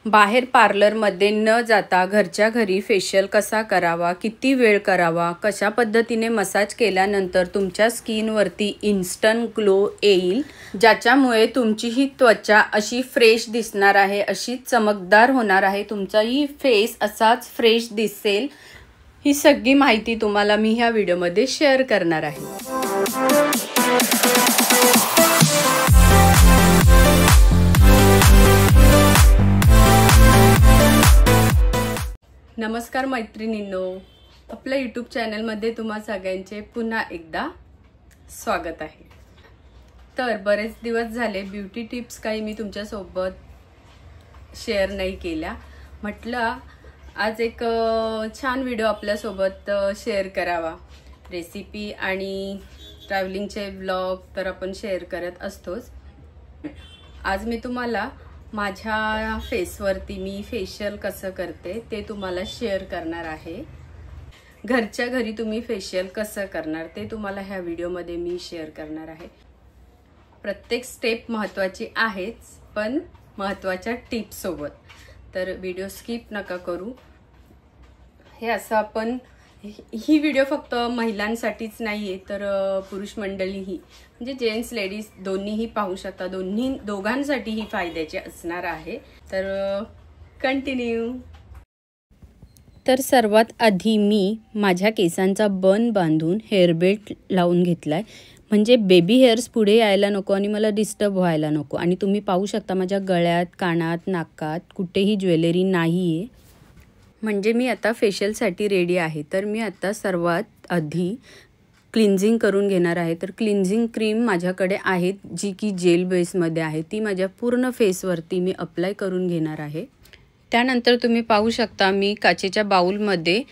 बाहेर पार्लरमध्ये न जाता घरच्या घरी फेशियल कसा करावा, किती वेळ करावा, कशा पद्धतीने मसाज केल्यानंतर तुमच्या स्किनवरती इन्स्टंट ग्लो येईल, ज्याच्यामुळे तुमची ही त्वचा अशी फ्रेश दिसणार आहे, अशी चमकदार होणार आहे, तुमचाही फेस असाच फ्रेश दिसेल, ही सगळी माहिती तुम्हाला मी ह्या व्हिडिओमध्ये शेअर करणार आहे। नमस्कार मैत्रिणींनो, आपल्या यूट्यूब चॅनलमध्ये तुम्हा सगळ्यांचे पुन्हा एकदा स्वागत आहे। तर बरेच दिवस झाले ब्युटी टिप्स काही मी तुमच्यासोबत शेअर नाही केल्या, म्हटलं आज एक छान व्हिडिओ आपल्यासोबत शेअर करावा। रेसिपी आणि ट्रॅव्हलिंगचे व्लॉग तर आपण शेअर करत असतोच। आज मी तुम्हाला माझ्या फेसवरती मी फेशियल कसं करते ते तुम्हाला शेअर करणार आहे। घरच्या घरी तुम्ही फेशियल कसं करणार ते तुम्हाला ह्या व्हिडिओमध्ये मी शेअर करणार आहे। प्रत्येक स्टेप महत्त्वाची आहेच, पण महत्त्वाच्या टिप्स सोबत, तर व्हिडिओ स्किप नका करू। हे असं आपण ही व्हिडिओ फक्त महिलांसाठीच नाहीये, तर पुरुष मंडळीही म्हणजे जेंट्स लेडीज दोन्हीही पाहू शकता, दोघांसाठीही फायद्याचे असणार आहे। तर कंटिन्यू। तर सर्वात आधी मी माझ्या केसांचा बन बांधून हेअर बेल्ट लावून घेतलाय, म्हणजे बेबी हेअर्स पुढे यायला नको आणि मला डिस्टर्ब व्हायला नको। आणि तुम्ही पाहू शकता माझ्या गळ्यात, कानात, नाकात कुठेही ज्वेलरी नाहीये, म्हणजे मी आता फेशियलसाठी रेडी आहे। तर मी आता सर्वात आधी क्लिन्झिंग करून घेणार आहे। तर क्लिन्झिंग क्रीम माझ्याकडे आहे, जी की जेल बेसमध्ये आहे, ती माझ्या पूर्ण फेसवरती मी अप्लाय करून घेणार आहे। त्यानंतर तुम्ही पाहू शकता मी काचेच्या बाउलमध्ये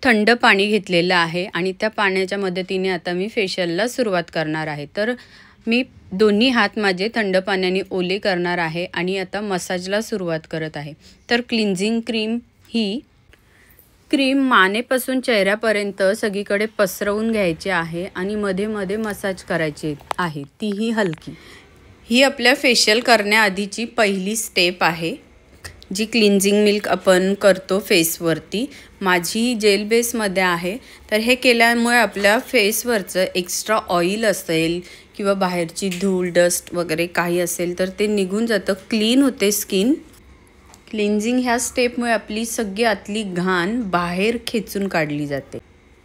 थंड पाणी घेतलेलं आहे आणि त्या पाण्याच्या मदतीने आता मी फेशियलला सुरुवात करणार आहे। तर मी दोन्ही हात माझे थंड पाण्याने ओले करणार आहे आणि आता मसाजला सुरुवात करत आहे। तर क्लिन्झिंग क्रीम ही क्रीम मानेपासून चेहऱ्यापर्यंत सगळीकडे पसरवून घ्यायची आहे आणि मध्ये मध्ये मसाज करायची आहे, तीही हलकी। ही आपल्या फेशियल करण्याआधीची पहिली स्टेप आहे, जी क्लिन्झिंग मिल्क आपण करतो फेसवरती। माझी जेल बेसमध्ये आहे, तर हे केल्यामुळे आपल्या फेसवरचं एक्स्ट्रा ऑइल असेल किंवा बाहेरची धूळ डस्ट वगैरे काही असेल तर ते निघून जातं, क्लीन होते स्किन। क्लिन्झिंग ह्या स्टेपमुळे आपली सगळी आतली घाण बाहेर खेचून काढली जाते।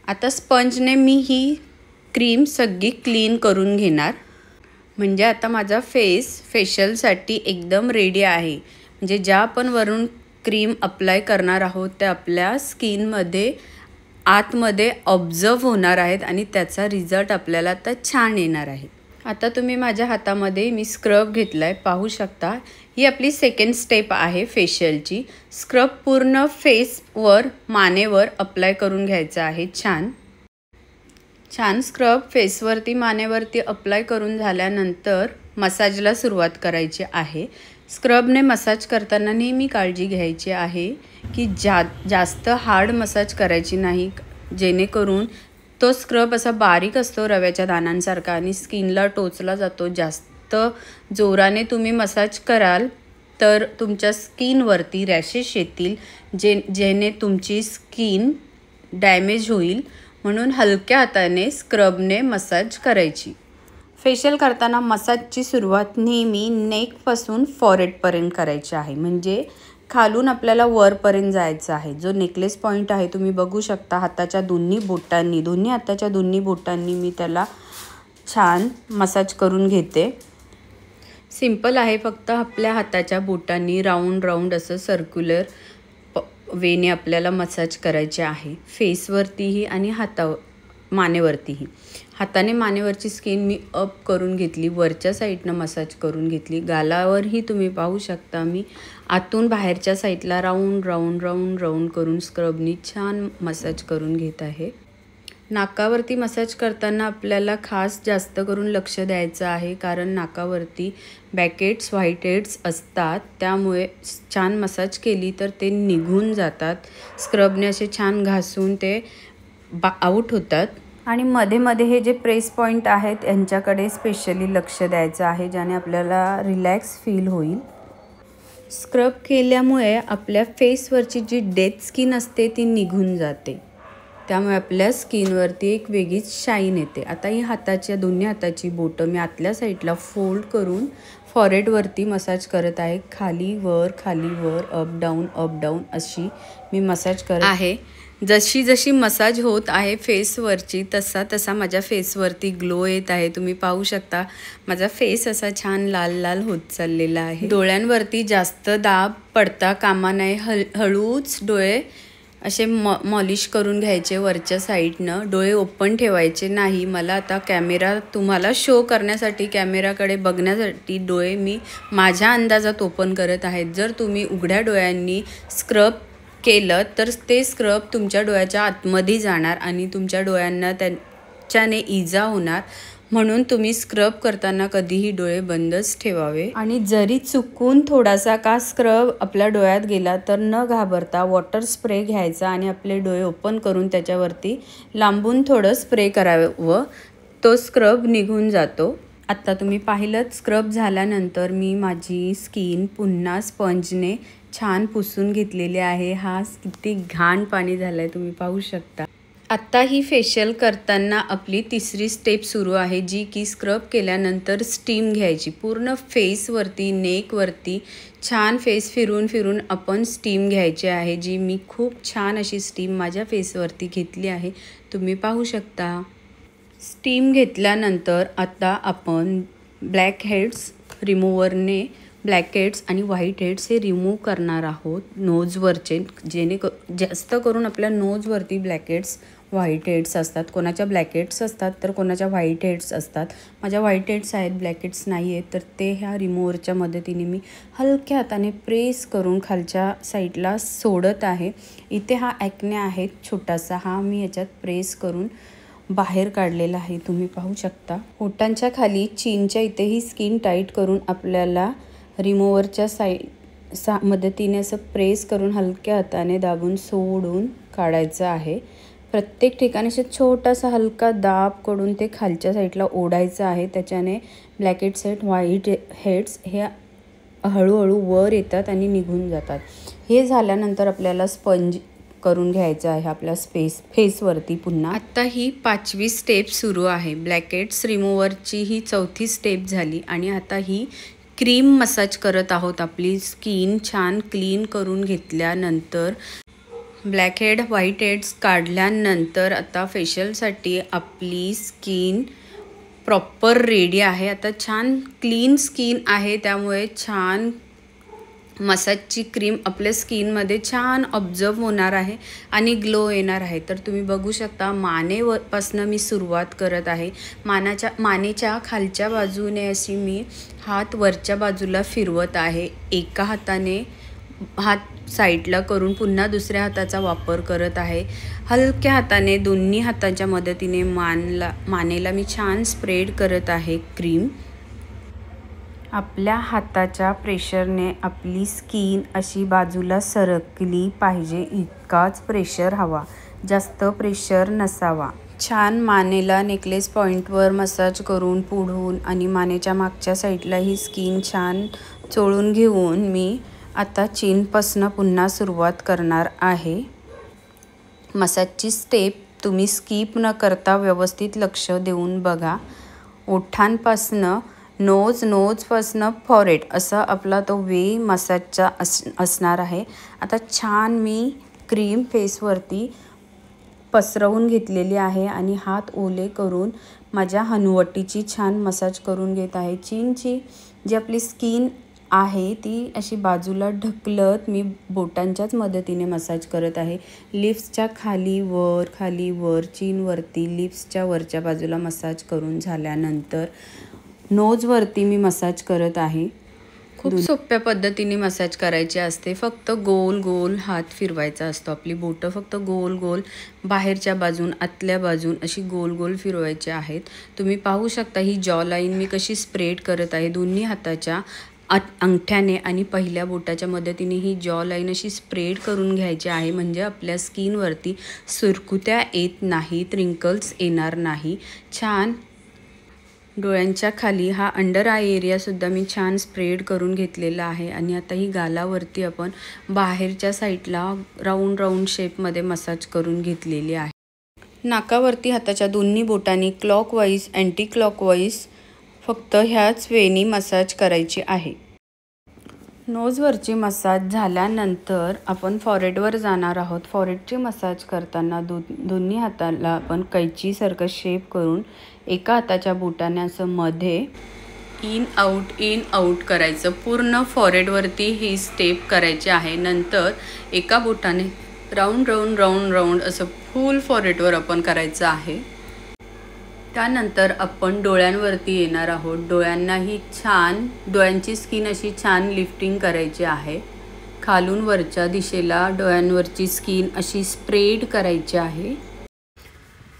आता स्पंजने मी ही क्रीम सगळी क्लीन करून घेणार, म्हणजे आता माझा फेस फेशियलसाठी एकदम रेडी आहे। म्हणजे ज्या आपण वरून क्रीम अप्लाय करणार आहोत त्या आपल्या स्किनमध्ये आतमध्ये ऑब्झर्व होणार आहेत आणि त्याचा रिझल्ट आपल्याला आता छान येणार आहे। आता तुम्ही माझ्या हातामध्ये मी स्क्रब घेतलाय, पाहू शकता। ही आपली सेकंड स्टेप आहे फेशियलची। स्क्रब पूर्ण फेसवर मानेवर अप्लाय करून घ्यायचं आहे। छान स्क्रब फेसवरती मानेवरती अप्लाय करून झाल्यानंतर मसाजला सुरुवात करायची आहे। स्क्रबने मसाज करताना नेहमी काळजी घ्यायची आहे की जास्त हार्ड मसाज करायची नाही, जेणेकरून तो स्क्रब असा बारीक असतो रव्याच्या दाण्यांसारखा आणि स्किनला टोचला जातो। जास्त जोराने तुम्ही मसाज कराल तर तुमच्या स्किनवरती रॅशेस येतील, जेणे तुमची स्किन डॅमेज होईल, म्हणून हलक्या हाताने स्क्रबने मसाज करायची। फेशियल करताना मसाजची सुरुवात नेहमी नेकपासून फॉरहेडपर्यंत करायची आहे, म्हणजे खालून आपल्याला वरपर्यंत जायचं आहे। जो नेकलेस पॉइंट आहे तुम्ही बघू शकता, हाताच्या दोन्ही हाताच्या दोन्ही बोटांनी मी त्याला छान मसाज करून घेते। सिंपल आहे, फक्त आपल्या हाताच्या बोटांनी राऊंड असं सर्क्युलर वेने आपल्याला मसाज करायचे आहे, फेसवरतीही आणि मानेवरतीही। हाताने मानेवरची स्किन मी अप करून घेतली, वरच्या साईडनं मसाज करून घेतली। गालावरही तुम्ही पाहू शकता मी आतून बाहेरच्या साईडला राऊंड करून स्क्रबनी छान मसाज करून घेत आहे। नाकावरती मसाज करताना आपल्याला खास जास्त करून लक्ष द्यायचं आहे, कारण नाकावरती बॅकेट्स व्हाईट हेड्स असतात, त्यामुळे छान मसाज केली तर ते निघून जातात। स्क्रबने असे छान घासून ते आउट होतात। आणि मध्ये मध्ये हे जे प्रेस पॉइंट आहेत यांच्याकडे स्पेशली लक्ष द्यायचं आहे, ज्याने आपल्याला रिलॅक्स फील होईल। स्क्रब केल्यामुळे आपल्या फेसवरची जी डेड स्किन असते ती निघून जाते, त्यामुळे आपल्या स्किनवरती एक वेगळीच शाईन येते. आता ही हाताच्या दोन्ही हाताची बोटं मी आतल्या साईडला फोल्ड करून फॉरहेडवरती मसाज करत आहे. खाली वर अप डाऊन अशी मी मसाज करत आहे. जशी जशी मसाज होत आहे फेसवरची तसा तसा माझ्या फेसवरती ग्लो येत आहे. तुम्ही पाहू शकता माझा फेस असा छान लाल लाल होत चाललेला आहे. डोळ्यांवरती जास्त दाब पडता कामा नये. हळूच डोळे असे मॉलिश करून घ्यायचे वरच्या साईडनं. डोळे ओपन ठेवायचे नाही. मला आता कॅमेरा तुम्हाला शो करण्यासाठी, कॅमेराकडे बघण्यासाठी डोळे मी माझ्या अंदाजात ओपन करत आहेत. जर तुम्ही उघड्या डोळ्यांनी स्क्रब केलं तर ते स्क्रब तुमच्या डोळ्याच्या आतमध्ये जाणार आणि तुमच्या डोळ्यांना त्याच्याने इजा होणार. म्हणून तुम्ही स्क्रब करताना कधीही डोळे बंदच ठेवावे. आणि जरी चुकून थोडासा का स्क्रब आपल्या डोळ्यात गेला तर न घाबरता वॉटर स्प्रे घ्यायचा आणि आपले डोळे ओपन करून त्याच्यावरती लांबून थोडं स्प्रे करावं. तो स्क्रब निघून जातो. आत्ता तुम्ही पाहिलं स्क्रब झाल्यानंतर मी माझी स्किन पुन्हा स्पंजने छान पुसून घेतलेली आहे. हा किती घाण पाणी झालं आहे तुम्ही पाहू शकता. आत्ता ही फेशियल करताना आपली तिसरी स्टेप सुरू आहे, जी की स्क्रब केल्यानंतर स्टीम घ्यायची. पूर्ण फेसवरती, नेकवरती छान फेस फिरून फिरून आपण स्टीम घ्यायची आहे. जी मी खूप छान अशी स्टीम माझ्या फेसवरती घेतली आहे. तुम्ही पाहू शकता. स्टीम घेतल्यानंतर आता आपण ब्लॅक हेड्स रिमूव्हरने ब्लॅक हेड्स आणि व्हाईट हेड्स हे रिमूव्ह करणार आहोत नोजवरचे. जास्त करून आपल्या नोजवरती ब्लॅक हेड्स, व्हाईट हेड्स असतात. कोणाच्या ब्लॅक हेड्स असतात तर कोणाच्या व्हाईट हेड्स असतात. माझ्या व्हाईट हेड्स आहेत, ब्लॅक हेड्स नाही आहेत. तर ते ह्या रिमूव्हरच्या मदतीने मी हलक्या हाताने प्रेस करून खालच्या साईडला सोडत आहे. इथे हा ॲक्ने आहे छोटासा, हा मी याच्यात प्रेस करून बाहेर काढलेला आहे. तुम्ही पाहू शकता. ओठांच्या खाली चीनच्या इथेही स्किन टाईट करून आपल्याला रिमूव्हरच्या मदतीने असं प्रेस करून हलक्या हाताने दाबून सोडून काढायचं आहे. प्रत्येक ठिकाणी असे छोटासा हलका दाब करून ते खालच्या साईडला ओढायचं आहे. त्याच्याने ब्लॅक हेड्स आहेत, व्हाईट हेड्स हे हळूहळू वर येतात आणि निघून जातात. हे झाल्यानंतर आपल्याला स्पंज करून घ्यायचं आहे आपल्या फेसवरती पुन्हा. आत्ता ही 5वी स्टेप सुरू आहे. ब्लॅक हेड्स रिमूव्हरची ही 4थी स्टेप झाली आणि आता ही क्रीम मसाज करत आहोत. आपली स्किन छान क्लीन करून घेतल्यानंतर ब्लॅक हेड, व्हाईट हेड्स काढल्यानंतर आता फेशियलसाठी आपली स्किन प्रॉपर रेडी आहे. आता छान क्लीन स्किन आहे, त्यामुळे छान मसाजची क्रीम आपल्या स्किनमध्ये छान ऑब्झर्व होणार आहे आणि ग्लो येणार आहे. तर तुम्ही बघू शकता मानेपासनं मी सुरुवात करत आहे. मानेच्या खालच्या बाजूने अशी मी हात वरच्या बाजूला फिरवत आहे. एका हाताने हात साईडला करून पुन्हा दुसऱ्या हाताचा वापर करत आहे. हलक्या हाताने दोन्ही हाताच्या मदतीने मानेला मी छान स्प्रेड करत आहे क्रीम. आपल्या हाताच्या प्रेशरने आपली स्किन अशी बाजूला सरकली पाहिजे, इतकाच प्रेशर हवा, जास्त प्रेशर नसावा. छान मानेला नेकलेस पॉईंटवर मसाज करून पुढून आणि मानेच्या मागच्या साईडला ही स्किन छान चोळून घेऊन मी आता चीनपासनं पुन्हा सुरुवात करणार आहे. मसाजची स्टेप तुम्ही स्किप न करता व्यवस्थित लक्ष देऊन बघा. ओठांपासनं नोजपासनं फॉरहेड असा आपला तो वे मसाजचा असणार आहे. आता छान मी क्रीम फेसवरती पसरवून घेतलेली आहे आणि हात ओले करून माझ्या हनुवटीची छान मसाज करून घेत आहे. चीनची जी आपली स्किन आहे ती अशी बाजूला ढकलत मी बोटांच्याच मदतीने मसाज करत आहे. लिप्सच्या खाली वर चीनवरती लिप्सच्या वरच्या बाजूला मसाज करून झाल्यानंतर नोजवरती मी मसाज करत आहे. खूप सोप्या पद्धतीने मसाज करायची असते. फक्त गोल गोल हात फिरवायचा असतो. आपली बोटं फक्त गोल गोल बाहेरच्या बाजून आतल्या बाजून अशी गोल गोल फिरवायची आहेत. तुम्ही पाहू शकता ही जॉ लाईन मी कशी स्प्रेड करत आहे. दोन्ही हाताच्या अंगठ्याने आणि पहिल्या बोटाच्या मदतीने ही जॉ लाईन अशी स्प्रेड करून घ्यायची आहे. म्हणजे आपल्या स्किनवरती सुरकुत्या येत नाहीत, रिंकल्स येणार नाही. छान डोळ्यांच्या खाली हा अंडर आय एरियासुद्धा मी छान स्प्रेड करून घेतलेला आहे आणि आता ही गालावरती आपण बाहेरच्या साईडला राऊंड राऊंड शेपमध्ये मसाज करून घेतलेली आहे. नाकावरती हाताच्या दोन्ही बोटांनी क्लॉकवाईज अँटी क्लॉकवाईज फक्त ह्याच वेनी मसाज करायची आहे. नोजवरची मसाज झाल्यानंतर आपण फॉरहेडवर जाणार आहोत. फॉरहेडची मसाज करताना दोन्ही हाताला आपण कैचीसारखं शेप करून एका हाताच्या बोटाने असं मध्ये इन आउट करायचं. पूर्ण फॉरहेडवरती ही स्टेप करायची आहे. नंतर एका बोटाने राऊंड राऊंड राऊंड राऊंड असं फुल फॉरहेडवर आपण करायचं आहे. त्यानंतर आपण डोळ्यांवरती येणार आहोत. डोळ्यांनाही छान डोळ्यांची स्किन अशी छान लिफ्टिंग करायची आहे. खालून वरच्या दिशेला डोळ्यांवरची स्किन अशी स्प्रेड करायची आहे.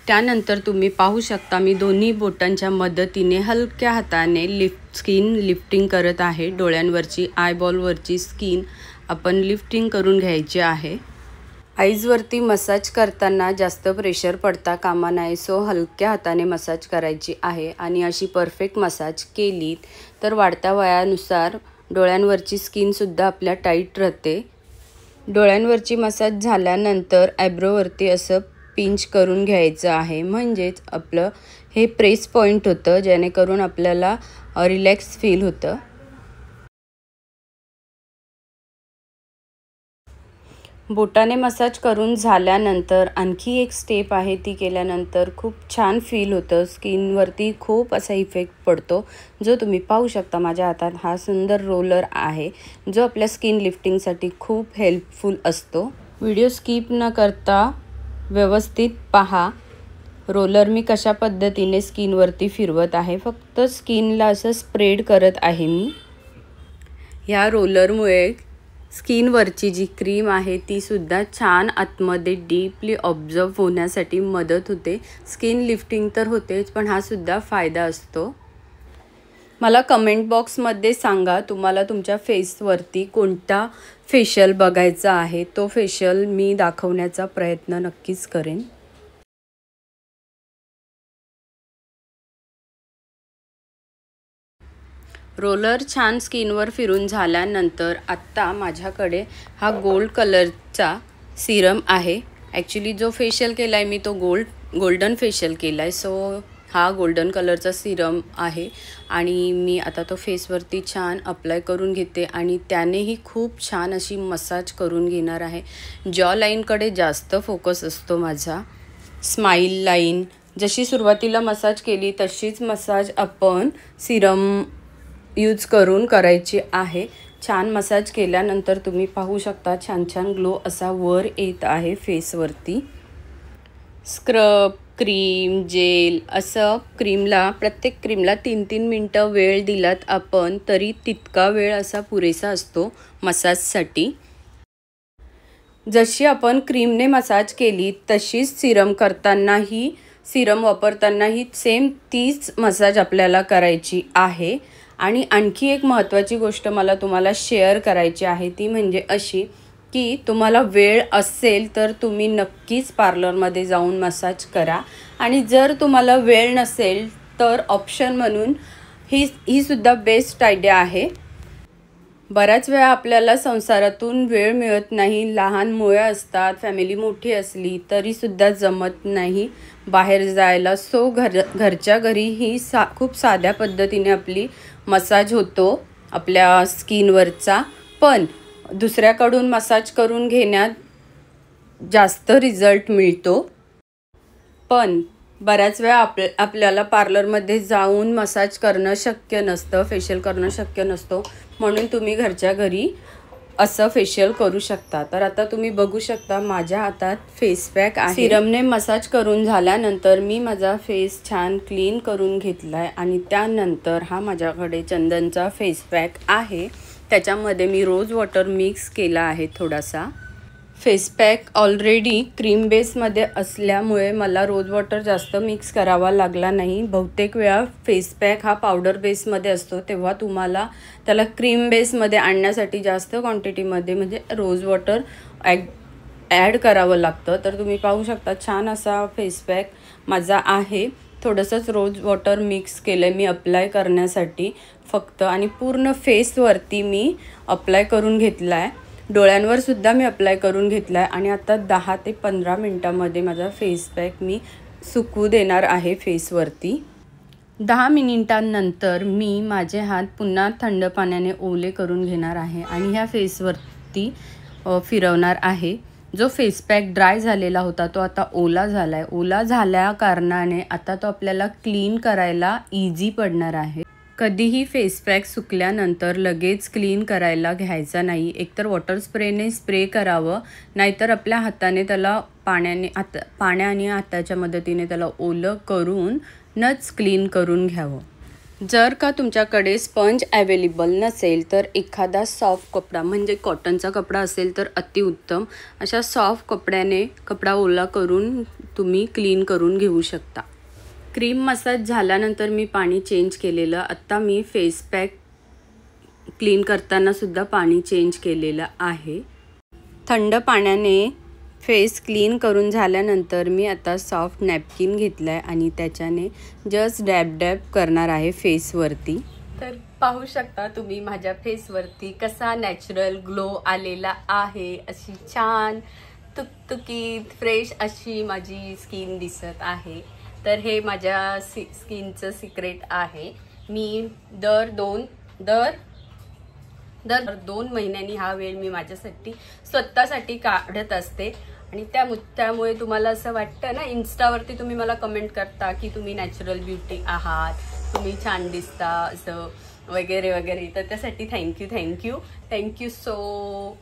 त्यानंतर तुम्ही पाहू शकता मी दोन्ही बोटांच्या मदतीने हलक्या हाताने स्किन लिफ्टिंग करत आहे. डोळ्यांवरची आयबॉलवरची स्किन आपण लिफ्टिंग करून घ्यायची आहे. आईजवरती मसाज करताना जास्त प्रेशर पडता कामा नये. सो हलक्या हाताने मसाज करायची आहे आणि अशी परफेक्ट मसाज केली तर वाढत्या वयानुसार डोळ्यांवरची स्किनसुद्धा आपल्या टाईट राहते. डोळ्यांवरची मसाज झाल्यानंतर आयब्रोवरती असं पिंच करून घ्यायचं आहे. म्हणजेच आपलं हे प्रेस पॉईंट होतं जेणेकरून आपल्याला रिलॅक्स फील होतं. बोटाने मसाज करून झाल्यानंतर आणखी एक स्टेप आहे. ती केल्यानंतर खूप छान फील होतं. स्किनवरती खूप असा इफेक्ट पडतो जो तुम्ही पाहू शकता. माझ्या हातात हा सुंदर रोलर आहे जो आपल्या स्किन लिफ्टिंगसाठी खूप हेल्पफुल असतो. व्हिडिओ स्किप न करता व्यवस्थित पहा. रोलर मी कशा पद्धतीने स्किनवरती फिरवत आहे. फक्त स्किनला असं स्प्रेड करत आहे मी. ह्या रोलरमुळे स्किनवरची जी क्रीम आहे ती सुद्धा छान आतमध्ये डीपली ऑब्झर्व होण्यासाठी मदत होते. स्किन लिफ्टिंग तर होतेच पण हा सुद्धा फायदा असतो. मला कमेंट बॉक्समध्ये सांगा तुम्हाला तुमच्या फेसवरती कोणता फेशियल बघायचा आहे. तो फेशियल मी दाखवण्याचा प्रयत्न नक्कीच करेन. रोलर छान स्किनवर फिरून झाल्यानंतर आत्ता माझ्याकडे हा गोल्ड कलरचा सिरम आहे. ॲक्च्युली जो फेशियल केला आहे मी तो गोल्डन फेशियल केला आहे. सो हा गोल्डन कलरचा सिरम आहे आणि मी आता तो फेसवरती छान अप्लाय करून घेते आणि त्यानेही खूप छान अशी मसाज करून घेणार आहे. जॉ लाईनकडे जास्त फोकस असतो माझा. स्माईल लाईन जशी सुरुवातीला मसाज केली तशीच मसाज आपण सिरम यूज करून करायची आहे. छान मसाज केल्यानंतर तुम्ही पाहू शकता छान छान ग्लो असा वर येत आहे फेसवरती. स्क्रब क्रीम जेल असं प्रत्येक क्रीमला 3-3 मिनटं वेळ दिलात आपण तरी तितका वेळ असा पुरेसा असतो मसाजसाठी. जशी आपण क्रीमने मसाज केली तशीच सिरम वापरतानाही सेम तीच मसाज आपल्याला करायची आहे. आणि आणखी एक महत्त्वाची गोष्ट मला तुम्हाला शेअर करायची आहे. ती म्हणजे अशी की तुम्हाला वेळ असेल तर तुम्ही नक्कीच पार्लरमध्ये जाऊन मसाज करा आणि जर तुम्हाला वेळ नसेल तर ऑप्शन म्हणून ही सुद्धा बेस्ट आयडिया आहे. बऱ्याच वेळा आपल्याला संसारातून वेळ मिळत नाही. लहान मुळे असतात, फॅमिली मोठी असली तरीसुद्धा जमत नाही बाहेर जायला. सो घरच्या घरी ही खूप साध्या पद्धतीने आपली मसाज होतो आपल्या स्किनवरचा. पण दुसऱ्याकडून मसाज करून घेण्यात जास्त रिझल्ट मिळतो. पण बऱ्याच वेळा आपल्याला पार्लरमध्ये जाऊन मसाज करणं शक्य नसतं, फेशियल करणं शक्य नसतो. म्हणून तुम्ही घरच्या घरी असं फेशियल करू शकता. तर आता तुम्ही बघू शकता माझ्या हातात फेस पॅक आहे. सिरमने मसाज करून झाल्यानंतर मी माझा फेस छान क्लीन करून घेतला आहे आणि त्यानंतर हा माझ्याकडे चंदनचा फेस पॅक आहे. त्याच्यामध्ये मी रोज वॉटर मिक्स केला आहे थोडासा. फेस पॅक ऑलरेडी क्रीम बेसमध्ये असल्यामुळे मला रोज वॉटर जास्त मिक्स करावा लागला नाही. बहुतेक वेळा फेस पॅक हा पावडर बेसमध्ये असतो तेव्हा तुम्हाला त्याला क्रीम बेसमध्ये आणण्यासाठी जास्त क्वांटिटीमध्ये म्हणजे रोज वॉटर ॲड करावं लागतं. तर तुम्ही पाहू शकता छान असा फेस पॅक माझा आहे. थोडंसंच रोज वॉटर मिक्स केलं आहे मी अप्लाय करण्यासाठी फक्त, आणि पूर्ण फेसवरती मी अप्लाय करून घेतला आहे. डोळ्यांवर सुद्धा मी अप्लाय करून घेतला आहे आणि आता 10 ते 15 मिनटामध्ये माझा फेस पॅक मी सुकू देणार आहे फेसवरती. 10 मिनिटांनंतर मी माझे हात पुन्हा थंड पाण्याने ओले करून घेणार आहे आणि ह्या फेसवरती फिरवणार आहे. जो फेस पॅक ड्राय झालेला होता तो आता ओला झाला आहे. ओला झाल्या कारणाने आता तो आपल्याला क्लीन करायला इझी पडणार आहे. कधीही फेस पॅक सुकल्यानंतर लगेच क्लीन करायला घ्यायचा नाही. एकतर वॉटर स्प्रेने स्प्रे करावं, नाहीतर आपल्या हाताने त्याला पाण्याने हाताच्या मदतीने त्याला ओलं करून नच क्लीन करून घ्यावं. जर का तुमच्याकडे स्पंज अवेलेबल नसेल तर एखादा सॉफ्ट कपडा म्हणजे कॉटनचा कपडा असेल तर अतिउत्तम. अशा सॉफ्ट कपड्याने कपडा ओला करून तुम्ही क्लीन करून घेऊ शकता. क्रीम मसाज झाल्यानंतर मी पाणी चेंज केलेलं. आत्ता मी फेस पॅक क्लीन करताना सुद्धा पाणी चेंज केलेलं आहे. थंड पाण्याने फेस क्लीन करून झाल्यानंतर मी आता सॉफ्ट नॅपकिन घेतला आहे आणि त्याच्याने जस्ट डॅब डॅब करणार आहे फेसवरती. तर पाहू शकता तुम्ही माझ्या फेसवरती कसा नॅचरल ग्लो आलेला आहे. अशी छान तुकतुकीत फ्रेश अशी माझी स्किन दिसत आहे. तर हे माझ्या स्किनचं सिक्रेट आहे. मी दर दोन महिन्यांनी हा वेळ मी माझ्यासाठी स्वतःसाठी काढत असते. आणि त्यामुळे तुम्हाला असं वाटतं ना, इन्स्टावरती तुम्ही मला कमेंट करता की तुम्ही नॅचरल ब्युटी आहात, तुम्ही छान दिसता असं वगैरे वगैरे. तर त्यासाठी थँक्यू सो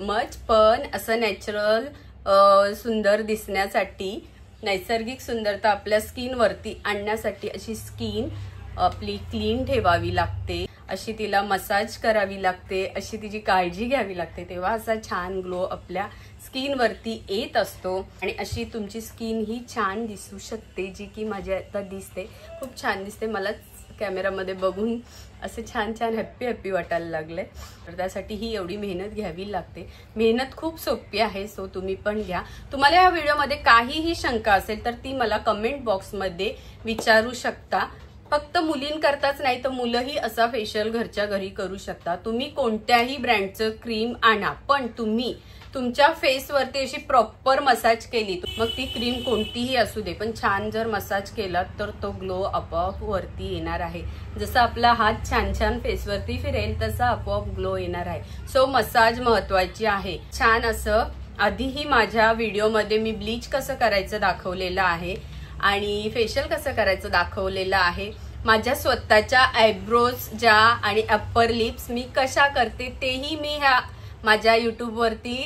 मच. पण असं नॅचरल सुंदर दिसण्यासाठी, नैसर्गिक सुंदरता आपल्या स्किनवरती आणण्यासाठी अशी स्किन आपली क्लीन ठेवावी लागते, अशी तिला मसाज करावी लागते, अशी तिची काळजी घ्यावी लागते. तेव्हा असा छान ग्लो आपल्या स्किनवरती येत असतो आणि अशी तुमची स्किन ही छान दिसू शकते, जी की माझी आता दिसते. खूप छान दिसते. मला कॅमेरामध्ये बघून असं छान हॅप्पी वाटायला लागले. तर त्यासाठी ही एवढी मेहनत घ्यावी लागते. मेहनत खूप सोपी आहे, सो तुम्ही पण घ्या. तुम्हाला या व्हिडिओमध्ये काहीही शंका असेल तर ती मला कमेंट बॉक्समध्ये विचारू शकता. फक्त मुलींकरताच नाही तर मुलंही असा फेशियल घरच्या घरी करू शकता. तुम्ही कोणत्याही ब्रँडचं क्रीम आणा, पण तुम्ही तुमच्या फेसवरती अशी प्रॉपर मसाज केली, मग ती क्रीम कोणतीही असू दे, पण छान जर मसाज केला तर तो ग्लो आपोआप वरती येणार आहे. जसं आपला हात छान फेसवरती फिरेल तसा आपोआप ग्लो येणार आहे. सो मसाज महत्वाची आहे. छान असं आधीही माझ्या व्हिडिओमध्ये मी ब्लीच कसं करायचं दाखवलेलं आहे आणि फेशियल कसं करायचं दाखवलेलं आहे. माझ्या स्वतःच्या आयब्रोज ज्या आणि अप्पर लिप्स मी कशा करते तेही मी ह्या माझ्या यूट्यूबवरती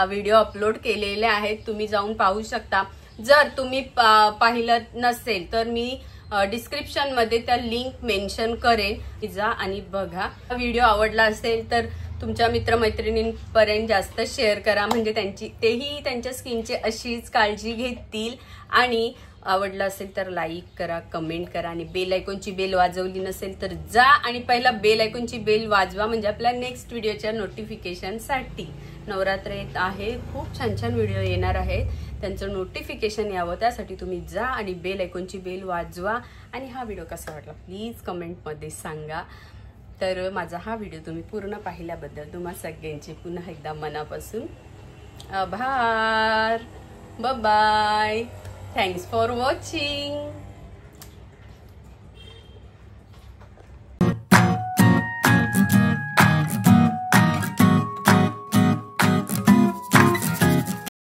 व्हिडिओ अपलोड केलेले आहेत. तुम्ही जाऊन पाहू शकता. जर तुम्ही पाहिलं नसेल तर मी डिस्क्रिप्शनमध्ये त्या लिंक मेन्शन करेन, जा आणि बघा. व्हिडिओ आवडला असेल तर तुमच्या मित्रमैत्रिणींपर्यंत जास्त शेअर करा, म्हणजे तेही त्यांच्या स्किनची अशीच काळजी घेतील. आणि आवडलं असेल तर लाईक करा, कमेंट करा आणि बेल आयकॉनची बेल वाजवली नसेल तर जा आणि पहिला बेल आयकॉनची बेल वाजवा, म्हणजे आपल्या नेक्स्ट व्हिडिओच्या नोटिफिकेशनसाठी. नवरात्र येत आहे, खूप छान व्हिडिओ येणार आहेत, त्यांचं नोटिफिकेशन यावं त्यासाठी तुम्ही जा आणि बेल आयकॉनची बेल वाजवा. आणि हा व्हिडिओ कसा वाटला प्लीज कमेंटमध्ये सांगा. तर माझा हा व्हिडिओ तुम्ही पूर्ण पाहिल्याबद्दल तुम्हा सगळ्यांचे पुन्हा एकदा मनापासून आभार. बाय. Thanks for watching.